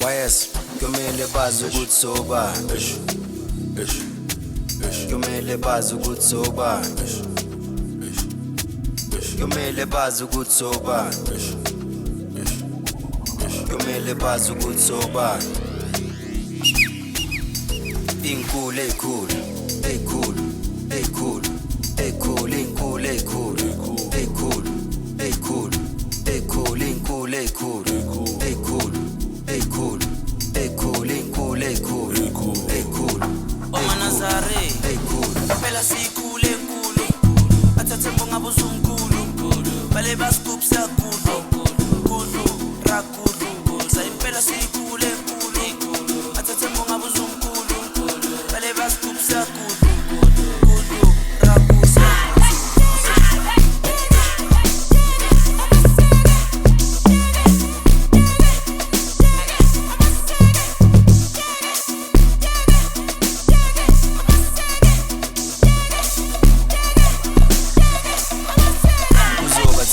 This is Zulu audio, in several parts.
Wayes, kumele bazi ukuthi sobani. Kumele bazi ukuthi sobani. Kumele bazi ukuthi sobani. Kumele bazi ukuthi sobani. Inkulu eyikhulu, eyikhulu, eyikhulu, eyikhulu, inkulu eyikhulu, eyikhulu, eyikhulu, eyikhulu, inkulu eyikhulu, eyikhulu, eyikhulu, eyikhulu, inkulu eyikhulu, eyikhulu. Omanazare, phela siyikhulu enkulu, athathe mbongabuza umkhulu, bale basigubisa kudu, kudu, rakudu, sayimpela siyikhulu enkulu, athathe mbongabuza umkhulu, bale basigubisa kudu, kudu, rakusa.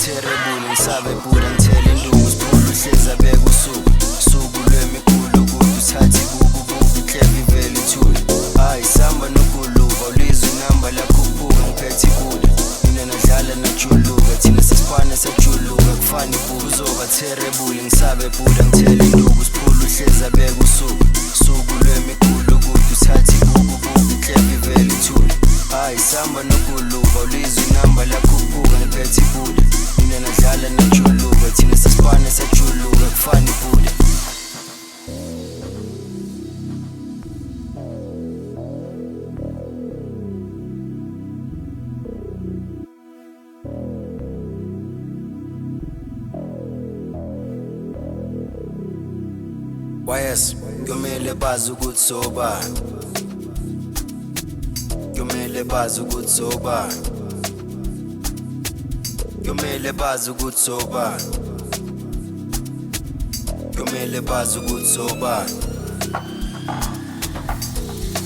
Terrible ngisabe buda ngithele induku siphula uhleza beka usuku suku lwemikhulu ukuthi uthathe kuku clever vele ithule hayi samba nokuluka ulizwe inamba lakhuphuka ngiphethe ibuda mina nadlala najuluka thina sesifana sajuluka kufana ibuka uzoba terrible ngisabe buda ngithele induku siphula uhleza beka usuku suku lwemikhulu ukuthi uthathe kuku clever vele ithule hayi samba nokuluka ulizwe inamba lakhuphuka ngiphethe ibuda mina nadlala najuluka thina sesifana sajuluka kufana ibuda Wayes, kumele bazi ukuthi sobani. Kumele bazi ukuthi sobani. Kumele bazi ukuthi sobani. Kumele bazi ukuthi sobani.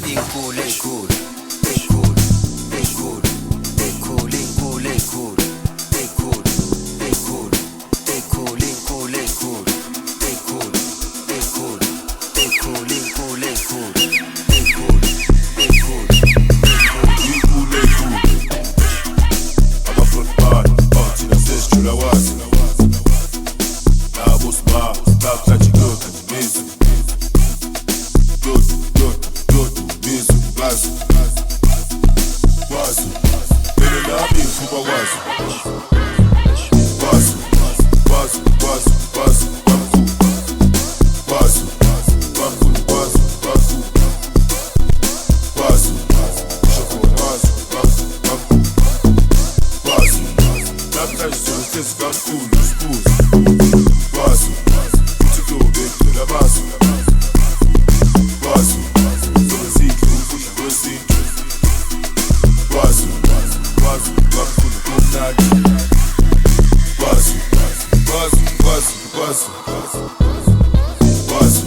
Inkulu eyikhulu, eyikhulu, eyikhulu, eyikhulu, inkulu eyikhulu, eyikhulu, eyikhulu, eyikhulu, inkulu eyikhulu, eyikhulu, eyikhulu, eyikhulu, inkulu eyikhulu, eyikhulu, eyikhulu, inkulu eyikhulu. Ama-football, thina sesijula wazi. Nabo sma, staphathi good, mizu. Good, mizu, wazi. Wazi, mina nami ngifuba wazi. Wazi, wazi, wazi, wazi, wamkhulu. Wazi, wamkhulu, wazi, wamkhulu. Wazi, shokho wazi, wamkhulu. Wazi, namhlanje sizohlezi kakhulu sibuze. Wazi, futhi kuyobekela bazi. Wazi, zobe sidle ukudla kwesintu. Wazi, wazi, kakhulu kumnandi. Wazi, wazi, wazi, wazi, wazi.